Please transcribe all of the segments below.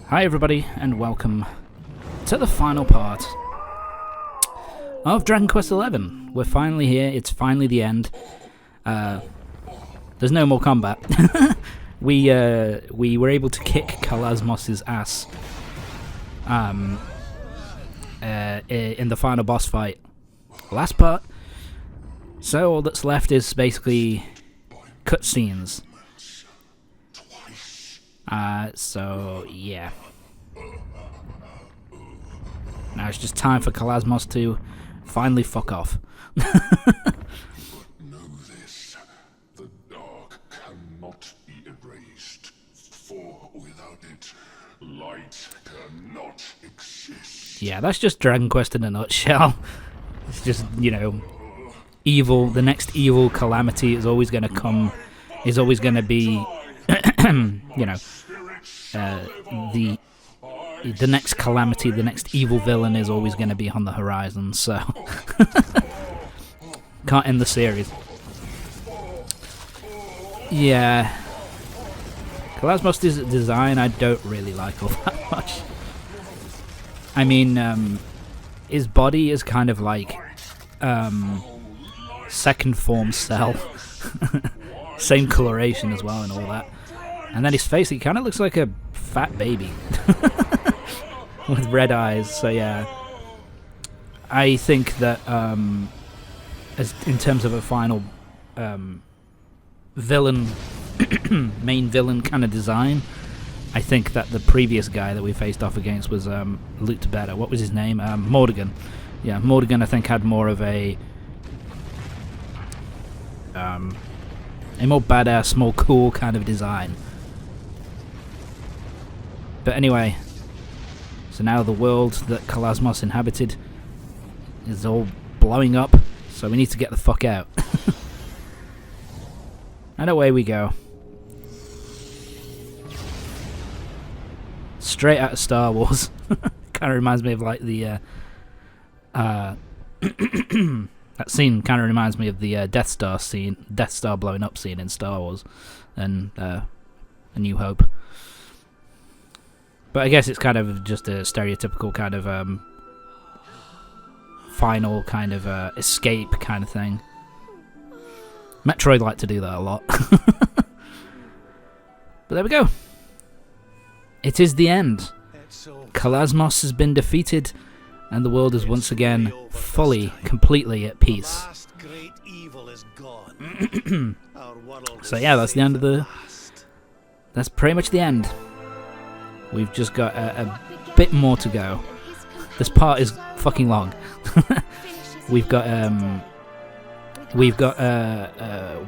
Hi everybody, and welcome to the final part of Dragon Quest XI. We're finally here, it's finally the end. There's no more combat. We were able to kick Kalasmos' ass in the final boss fight last part. So all that's left is basically cutscenes. So yeah. Now it's just time for Kalasmos to finally fuck off. Know this, the dark cannot be erased, for without it, light cannot exist. Yeah, that's just Dragon Quest in a nutshell. It's just, you know, evil, the next evil calamity is always going to come, is always going to be, you know, the next calamity, the next evil villain is always going to be on the horizon, so can't end the series. Yeah, Kalasmos' design I don't really like all that much. I mean, his body is kind of like second form Cell. Same coloration as well and all that. And then his face, he kind of looks like a fat baby. With red eyes, so yeah. I think that, as in terms of a final villain, main villain kind of design, I think that the previous guy that we faced off against was looked better. What was his name? Mordegon. Yeah, Mordegon I think had more of a more badass, more cool kind of design. But anyway, so now the world that Kalasmos inhabited is all blowing up, so we need to get the fuck out. And away we go. Straight out of Star Wars. Kind of reminds me of like the that scene kind of reminds me of the Death Star blowing up scene in Star Wars and A New Hope. But I guess it's kind of just a stereotypical kind of final kind of escape kind of thing. Metroid like to do that a lot. But there we go. It is the end. Kalasmos has been defeated, and the world is once again fully, completely at peace. So yeah, that's the end of the... That's pretty much the end. We've just got a bit more to go. This part is fucking long. We've got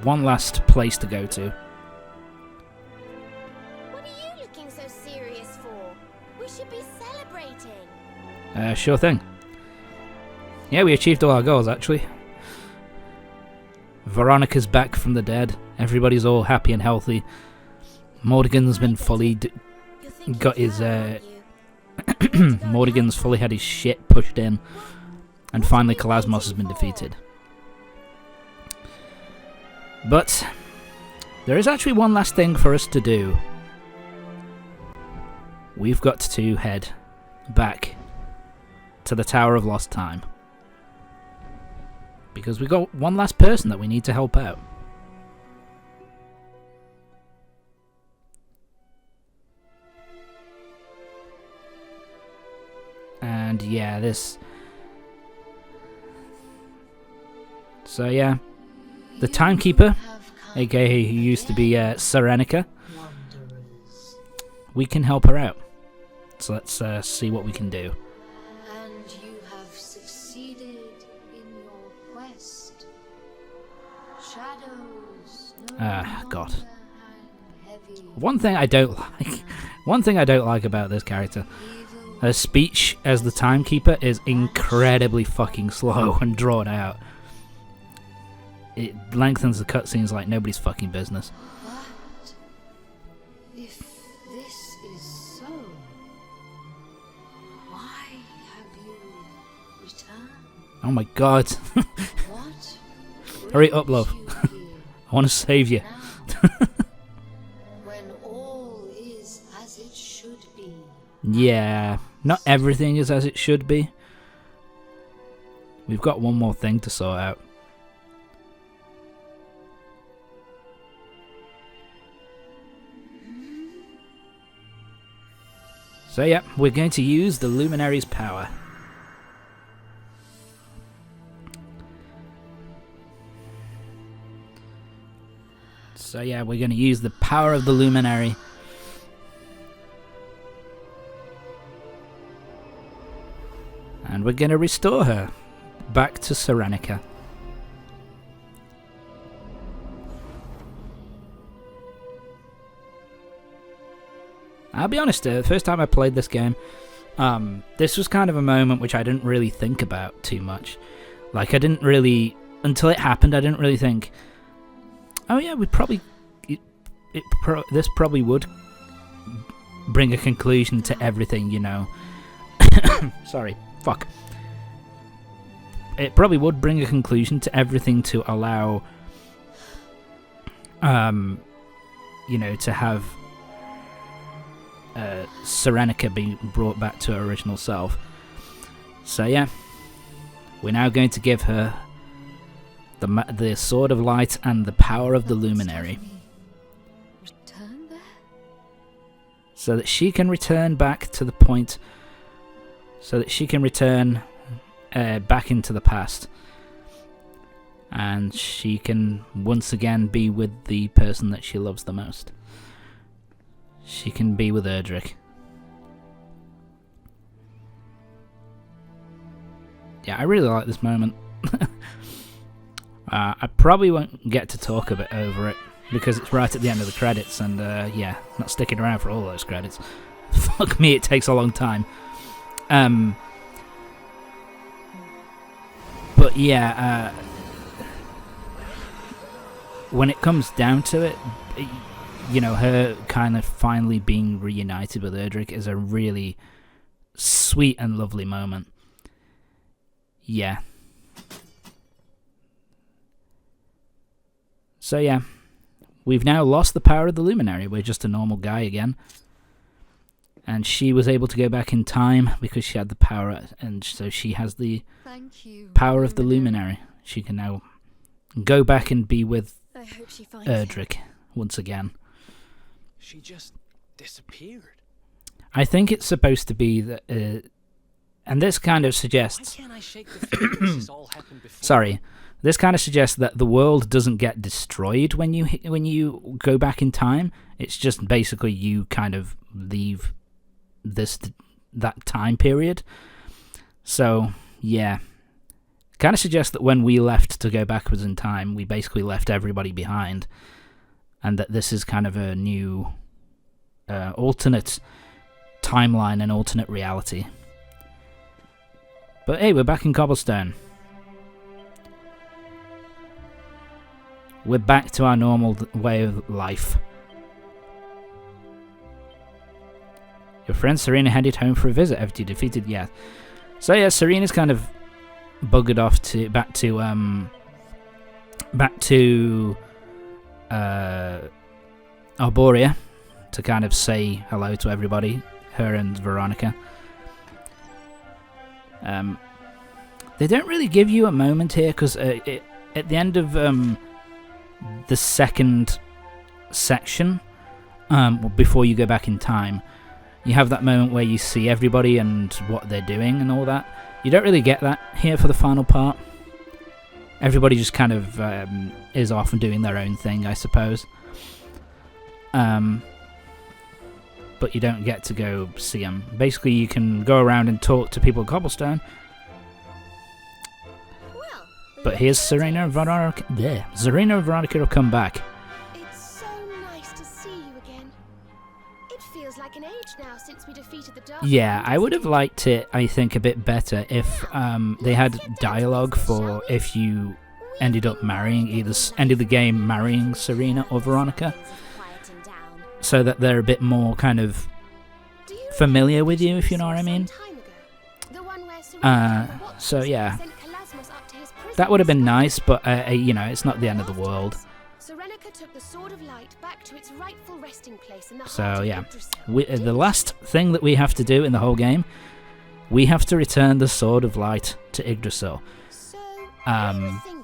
one last place to go to. What are you looking so serious for? We should be celebrating. Sure thing. Yeah, we achieved all our goals actually. Veronica's back from the dead. Everybody's all happy and healthy. Mordegon's been fully got his Mordegon's fully had his shit pushed in, and finally Kalasmos has been defeated. But there is actually one last thing for us to do. We've got to head back to the Tower of Lost Time, because we got one last person that we need to help out. And yeah, this... So yeah, the Timekeeper, aka who used to be Serenica, we can help her out. So let's see what we can do. And you have succeeded in your quest. Shadows God. hang heavy. One thing I don't like about this character, her speech as the Timekeeper is incredibly fucking slow and drawn out. It lengthens the cutscenes like nobody's fucking business. But if this is so, why have you returned? Oh my god. What? Hurry up, love. brings you here I want to save you. now, when all is as it should be? Yeah, not everything is as it should be. We've got one more thing to sort out. So yeah, we're going to use the Luminary's power. So yeah, we're going to use the power of the Luminary. And we're going to restore her back to Serenica. I'll be honest, the first time I played this game, this was kind of a moment which I didn't really think about too much. Like, I didn't really, until it happened, I didn't really think, oh yeah, we probably, this probably would bring a conclusion to everything, you know. Sorry, fuck. It probably would bring a conclusion to everything to allow, you know, to have Serenica be brought back to her original self. So yeah, we're now going to give her the Sword of Light and the power of the Luminary, Return there? so that she can return back to the point, so that she can return back into the past, and she can once again be with the person that she loves the most. She can be with Erdrick. Yeah, I really like this moment. I probably won't get to talk a bit over it, because it's right at the end of the credits, and yeah, not sticking around for all those credits. Fuck me, it takes a long time. But yeah, when it comes down to it, you know, her kind of finally being reunited with Erdrick is a really sweet and lovely moment. Yeah. So yeah, we've now lost the power of the Luminary. We're just a normal guy again. And she was able to go back in time because she had the power, and so she has the power of the Luminary. She can now go back and be with I hope she finds Erdrick once again. She just disappeared. I think it's supposed to be that, and this kind of Why suggests. can't I shake the feeling this has all happened before? Sorry, this kind of suggests that the world doesn't get destroyed when you go back in time. It's just basically you kind of leave that time period. So yeah, kind of suggests that when we left to go backwards in time, we basically left everybody behind, and that this is kind of a new alternate timeline and alternate reality. But hey, we're back in Cobblestone. We're back to our normal way of life. Your friend Serena headed home for a visit after you defeated Yath. So yeah, Serena's kind of buggered off back to Arborea to kind of say hello to everybody, her and Veronica. They don't really give you a moment here, because at the end of the second section, before you go back in time, you have that moment where you see everybody and what they're doing and all that. You don't really get that here for the final part. Everybody just kind of is off and doing their own thing, I suppose. But you don't get to go see them. Basically, you can go around and talk to people at Cobblestone. Well, But here's Serena and Veronica. There, Serena and Veronica have come back. it's so nice to see you again. It feels like an age now since we defeated the Dark. Yeah, I would have liked it, I think, a bit better if they had dialogue for if you ended up marrying, either ended the game marrying Serena or Veronica, so that they're a bit more kind of familiar with you, if you know what I mean. So yeah, that would have been nice, but you know, it's not the end of the world. took the Sword of Light back to its rightful resting place in the So, heart of yeah. Yggdrasil. The last thing that we have to do in the whole game, we have to return the Sword of Light to Yggdrasil. So, I Um, was thinking,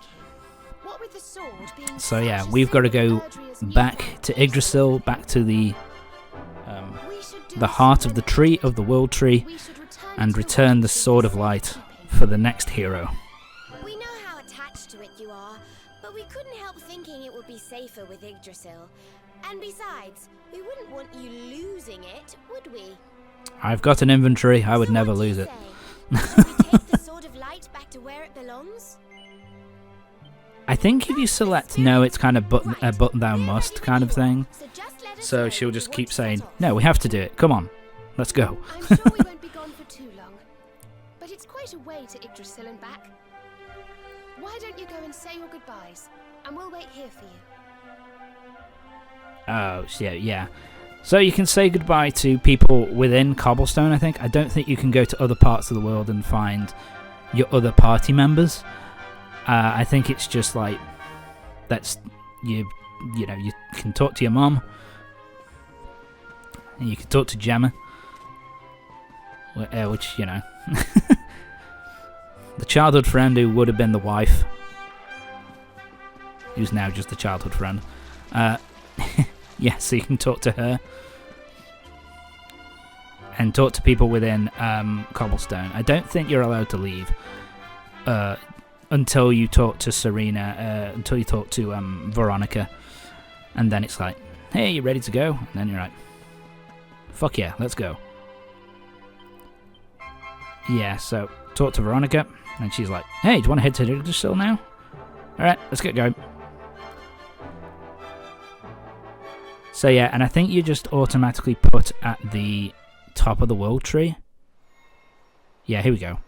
what with the sword being So yeah, such a we've got to symbol go of Erdrea's new back life, to Yggdrasil, back to we should do the a heart of the tree, ceremony. of the world tree, We should return and to return the Yggdrasil Sword of for Light safekeeping. for the next hero. We know how attached to it you are, but we couldn't help thinking it would be safer with Yggdrasil. And besides, we wouldn't want you losing it, would we? I've got an inventory, I would So never what do you lose it. say? Should we take the Sword of Light back to where it belongs? I think if you select no, it's kind of a button down must kind of thing. So just let us So know she'll when just you keep want to saying, set off. no, we have to do it, come on, let's go. I'm sure we won't be gone for too long. But it's quite a way to Yggdrasil and back. Why don't you go and say your goodbyes, and we'll wait here for you. Oh, yeah. So you can say goodbye to people within Cobblestone, I think. I don't think you can go to other parts of the world and find your other party members. I think it's just like, that's, you know, you can talk to your mom, and you can talk to Gemma, which, you know, the childhood friend who would have been the wife, who's now just the childhood friend. Yeah, so you can talk to her and talk to people within Cobblestone. I don't think you're allowed to leave until you talk to Serena, until you talk to Veronica, and then it's like, hey, you ready to go? And then you're like, fuck yeah, let's go. Yeah, so talk to Veronica, and she's like, hey, do you want to head to Yggdrasil now? Alright, let's get going. So yeah, and I think you just automatically put at the top of the world tree. Yeah, here we go.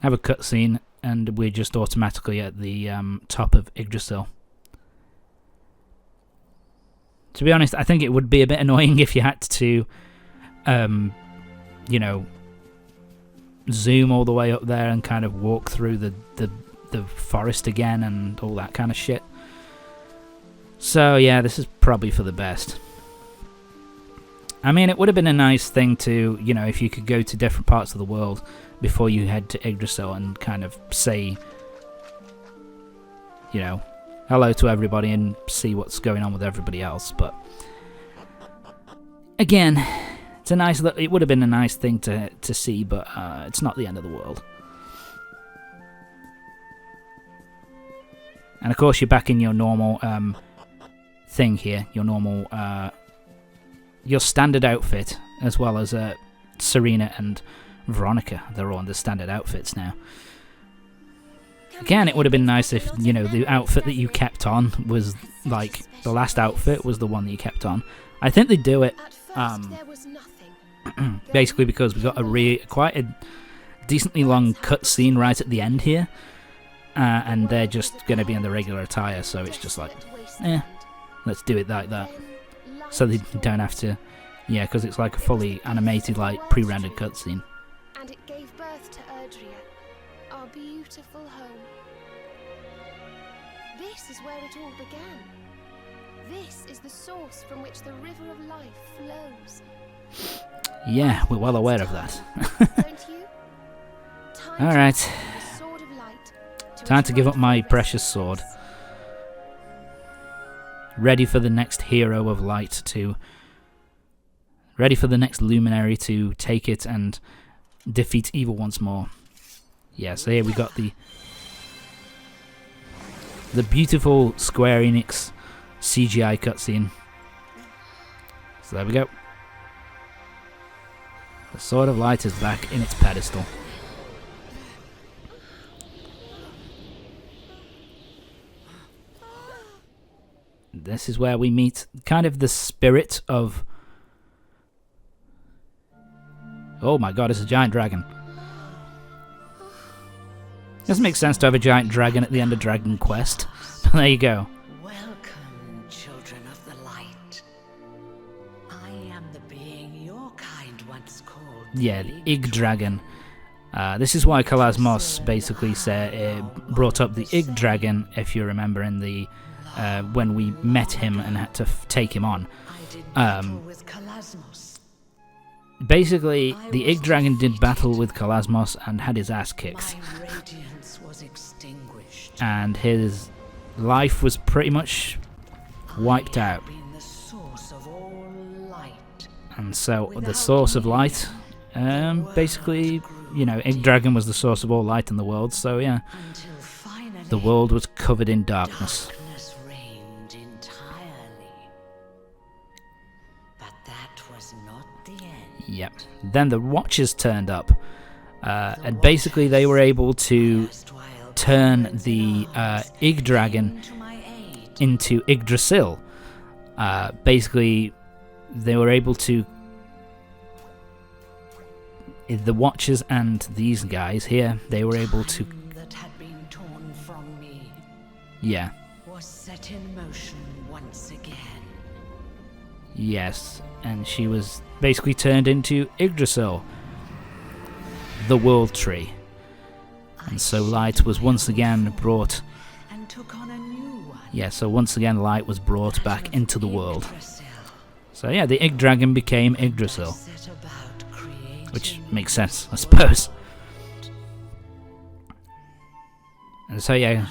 Have a cutscene, and we're just automatically at the top of Yggdrasil. To be honest, I think it would be a bit annoying if you had to, you know, zoom all the way up there and kind of walk through the forest again and all that kind of shit. So yeah, this is probably for the best. I mean, it would have been a nice thing to, you know, if you could go to different parts of the world before you head to Yggdrasil and kind of say, you know, hello to everybody and see what's going on with everybody else. But again, it's a nice. It would have been a nice thing to see, but it's not the end of the world. And of course, you're back in your normal thing here, your normal, your standard outfit, as well as Serena and Veronica. They're all in the standard outfits now. Again, it would have been nice if, you know, the outfit that you kept on was, like, the last outfit was the one that you kept on. I think they do it, At first, there was nothing. basically because we got quite a decently long cutscene right at the end here, and they're just going to be in the regular attire, so it's just like, let's do it like that. So they don't have to, yeah, because it's like a fully animated, like, pre-rendered cutscene. And it gave birth to Erdrea, our beautiful home. This is where it all began. This is the source from which the river of life flows. Yeah, we're well aware of that. Don't you? Time All right, to give the Sword of Light time its to give up my rightful precious resting sword. place. Ready for the next hero of light to... Ready for the next luminary to take it and defeat evil once more. Yeah, so here we got the beautiful Square Enix CGI cutscene. So there we go. The Sword of Light is back in its pedestal. This is where we meet kind of the spirit of... Oh my god, it's a giant dragon. Doesn't make sense to have a giant dragon at the end of Dragon Quest. But there you go. Welcome, children of the light. I am the being your kind once called. Yeah, the Ig Dragon. This is why Kalasmos basically brought up the Ig Dragon, if you remember, in the when we met him and had to take him on. I did battle with Kalasmos. Basically, the Yggdragon did battle with Kalasmos and had his ass kicked. My radiance was extinguished. And his life was pretty much wiped I out. have been the source of all light. And so the source of light, basically, you know, Yggdragon was the source of all light in the world, so yeah, Until finally the world was covered in darkness. darkness reigned entirely. But that was not the end. Yep. Then the Watchers turned up, and basically they were able to Erstwhile turn goblins the in arms Yggdragon came to my aid. into Yggdrasil. Basically, they were able to... The Watchers and these guys here, they were able to... Time that had been torn from me Yeah. was set in motion once again. Yes. And she was basically turned into Yggdrasil, the World Tree. And so light was once again brought... And took on a new one. Yeah, so once again light was brought back into the world. Yggdrasil. So yeah, the Yggdragon became Yggdrasil, Set about creating which makes sense, I suppose. And so yeah,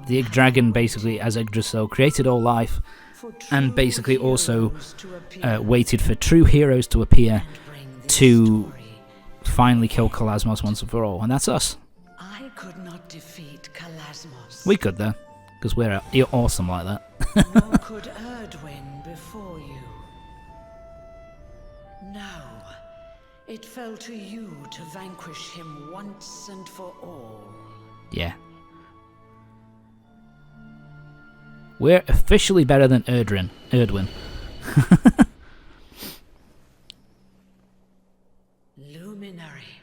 the Yggdragon basically, as Yggdrasil, created all life, for and true basically also heroes to appear waited for true heroes to appear and bring this to story. finally kill Kalasmos once and for all, and that's us. I could not defeat Kalasmos. We could though, because you're awesome like that. Nor could Erdwin before you. No, it fell to you to vanquish him once and for all. Yeah. We're officially better than Erdwin. Luminary.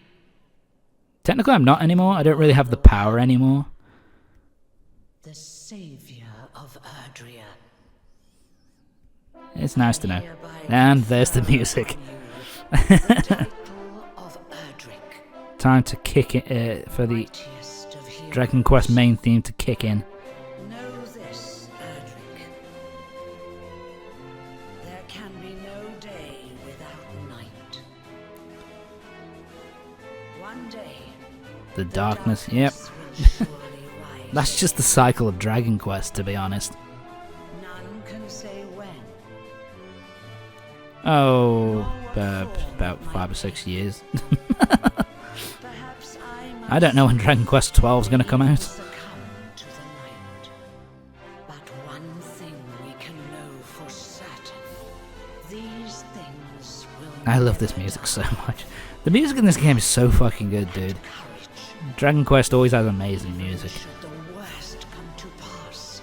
Technically I'm not anymore, I don't really have the power anymore. The savior of Erdria. It's nice to know. Hereby And there's the confer music. on you the title of Erdrick, Time to kick it for the mightiest of heroes. Dragon Quest main theme to kick in. Know this, Erdrick. There can be no day without night. One day, The darkness, yep. will surely rise. That's just the cycle of Dragon Quest, to be honest. None can say when. Oh, about 5 or 6 years. Perhaps I don't know when Dragon Quest 12 is going to come out. succumb to the night. But one thing we can know for certain. These things will I love this music so much. The music in this game is so fucking good, dude. courage. Dragon Quest always has amazing music. Should the worst come to pass,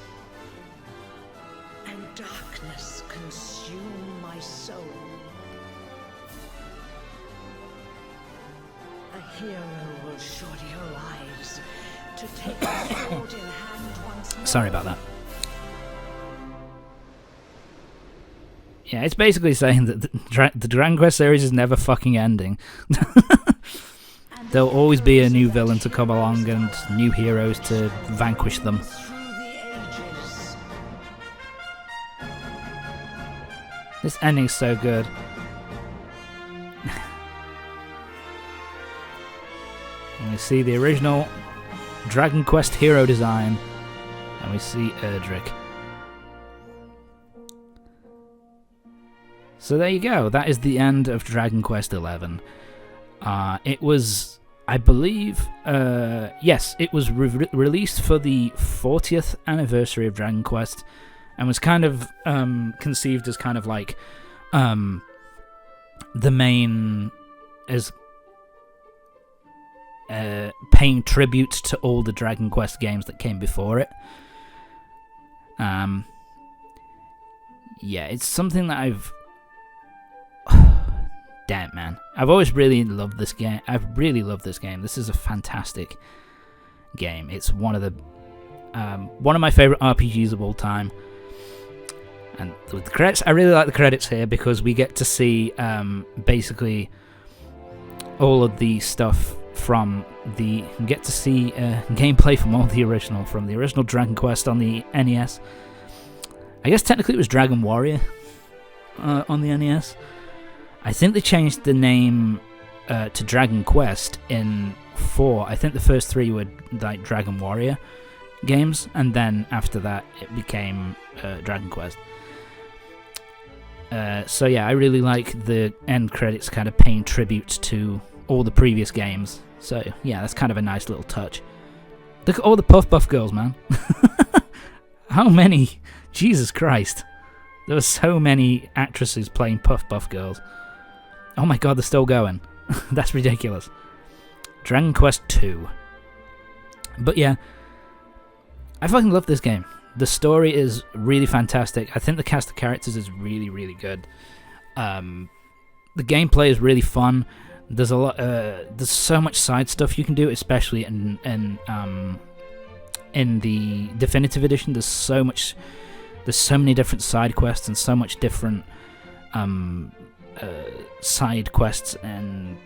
and darkness consume my soul, a hero will surely arise to take the sword in hand once more. Sorry about that. Yeah, it's basically saying that the Dragon Quest series is never fucking ending. There'll always be a new villain to come along and new heroes to vanquish them. Through the ages, This ending's so good. And we see the original Dragon Quest hero design, and we see Erdrick. So there you go, that is the end of Dragon Quest XI. It was, I believe, yes, it was released for the 40th anniversary of Dragon Quest, and was kind of conceived as kind of like the main, as paying tribute to all the Dragon Quest games that came before it. Yeah, it's something that I've... Damn, man. I've always really loved this game. I've really loved this game. This is a fantastic game. It's one of my favorite RPGs of all time. And with the credits, I really like the credits here because we get to see basically all of the stuff from gameplay from the original Dragon Quest on the NES, I guess technically it was Dragon Warrior on the NES. I think they changed the name to Dragon Quest in 4. I think the first 3 were like Dragon Warrior games, and then after that it became Dragon Quest. So yeah, I really like the end credits kind of paying tribute to all the previous games. So yeah, that's kind of a nice little touch. Look at all the Puff Puff girls, man. How many? Jesus Christ. There were so many actresses playing Puff Puff girls. Oh my god, they're still going. That's ridiculous. Dragon Quest 2. But yeah, I fucking love this game. The story is really fantastic. I think the cast of characters is really, really good. The gameplay is really fun. There's a lot. There's so much side stuff you can do, especially in the definitive edition. There's so many different side quests and so much different side quests and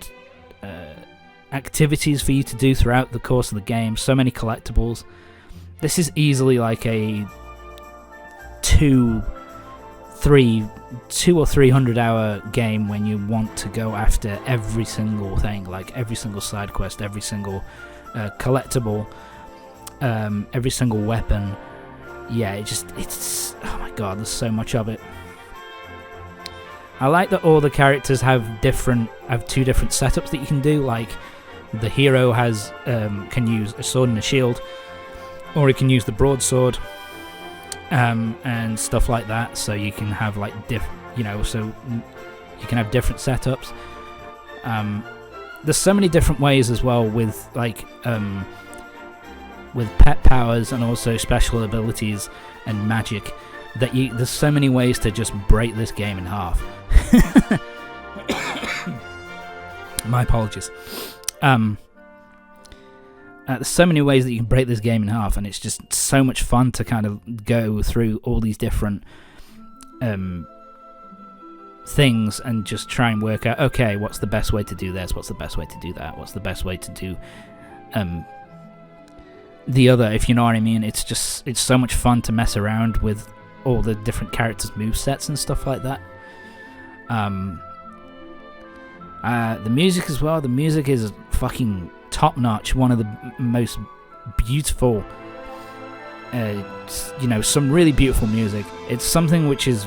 activities for you to do throughout the course of the game. So many collectibles. This is easily like a 2 or 300 hour game when you want to go after every single thing, like every single side quest, every single collectible, every single weapon. Yeah, it's oh my god, there's so much of it. I like that all the characters have 2 different setups that you can do. Like the hero can use a sword and a shield, or he can use the broadsword, and stuff like that. So you can have like so you can have different setups. There's so many different ways as well with like with pet powers and also special abilities and magic that there's so many ways to just break this game in half. My apologies. There's so many ways that you can break this game in half, and it's just so much fun to kind of go through all these different things and just try and work out, okay, what's the best way to do this, what's the best way to do that, what's the best way to do the other, if you know what I mean. It's so much fun to mess around with all the different characters' movesets and stuff like that. The music as well, the music is fucking top notch, one of the most beautiful, some really beautiful music. It's something which is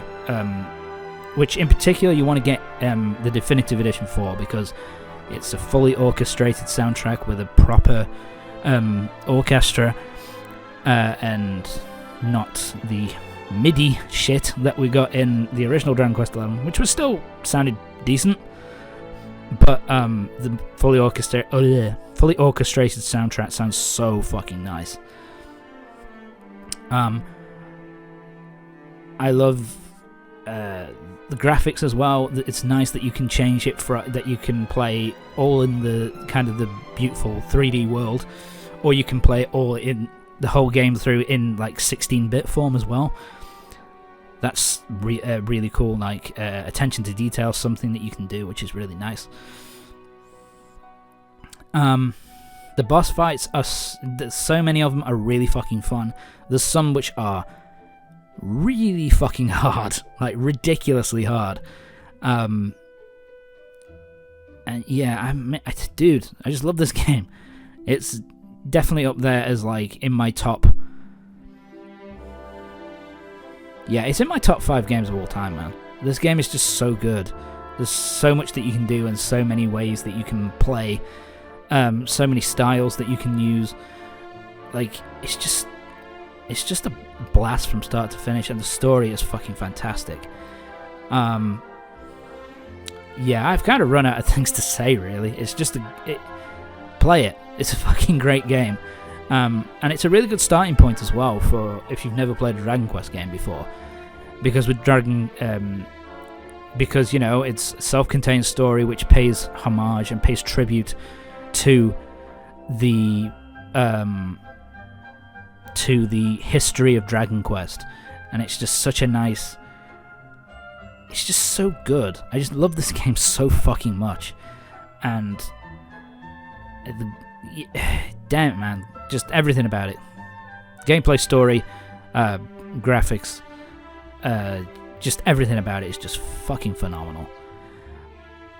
which in particular you want to get the definitive edition for, because it's a fully orchestrated soundtrack with a proper orchestra, and not the MIDI shit that we got in the original Dragon Quest XI, which was still sounded decent, but the fully orchestrated soundtrack sounds so fucking nice. I love the graphics as well. It's nice that you can change it that you can play all in the kind of the beautiful 3D world, or you can play all in the whole game through in like 16-bit form as well. That's really cool. Like attention to detail, something that you can do, which is really nice. The boss fights so many of them are really fucking fun. There's some which are really fucking hard, like ridiculously hard. And yeah, dude, I just love this game. It's definitely up there as like in my top. Yeah, it's in my top 5 games of all time, man. This game is just so good. There's so much that you can do and so many ways that you can play. So many styles that you can use. Like, it's just a blast from start to finish, and the story is fucking fantastic. Yeah, I've kind of run out of things to say, really. It's just play it. It's a fucking great game. And it's a really good starting point as well for if you've never played a Dragon Quest game before, because with because it's a self-contained story which pays homage and pays tribute to the history of Dragon Quest, and it's just such a nice. It's just so good. I just love this game so fucking much, and damn it, man. Just everything about it. Gameplay, story, graphics, Just everything about it is just fucking phenomenal.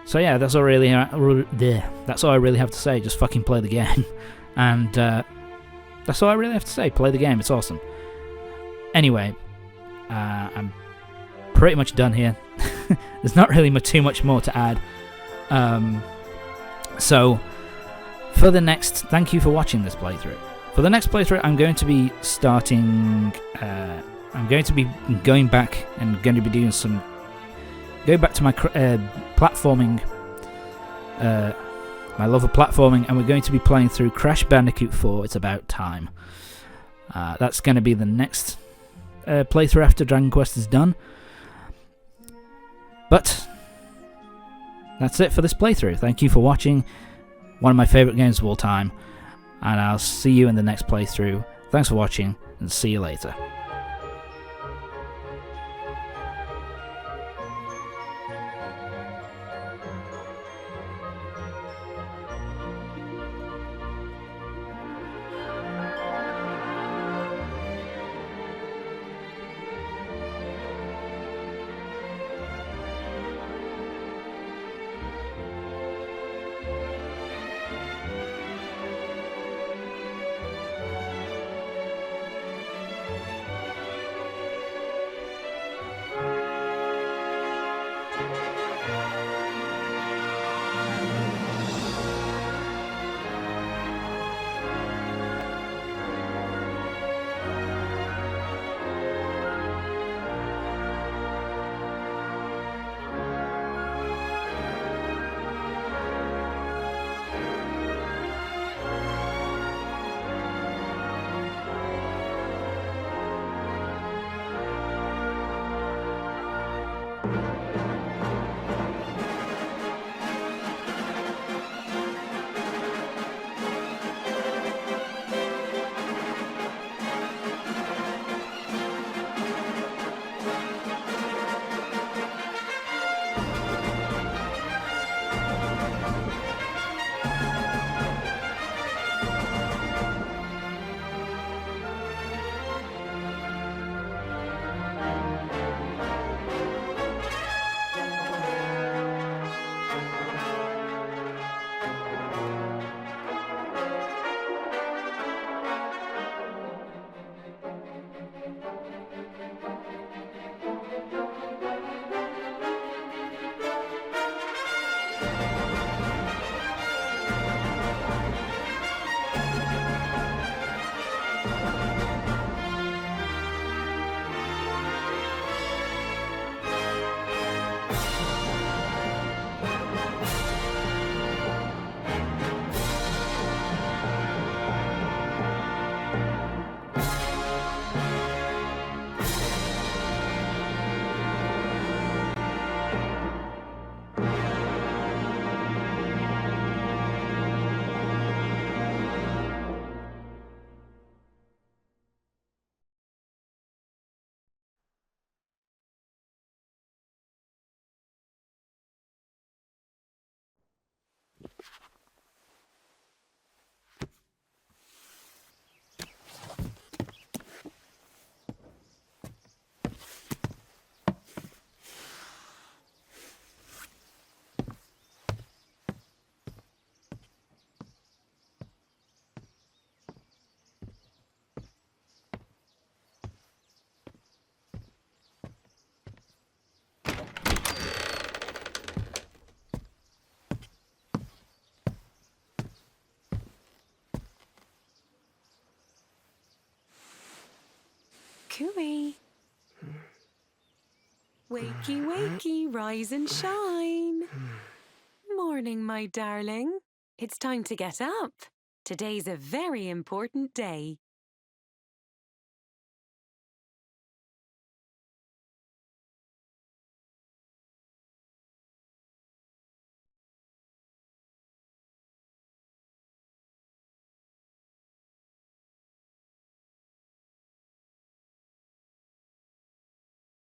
So yeah, that's all I really have to say. Just fucking play the game, and that's all I really have to say. Play the game; it's awesome. Anyway, I'm pretty much done here. There's not really too much more to add. So for the next, thank you for watching this playthrough. For the next playthrough, I'm going to be starting. I'm going to be going back and going to be doing some. Go back to my platforming, my love of platforming, and we're going to be playing through Crash Bandicoot 4. It's about time. That's going to be the next playthrough after Dragon Quest is done. But that's it for this playthrough. Thank you for watching. One of my favourite games of all time, and I'll see you in the next playthrough. Thanks for watching, and see you later. Cooey. Wakey, wakey, rise and shine. Morning, my darling. It's time to get up. Today's a very important day.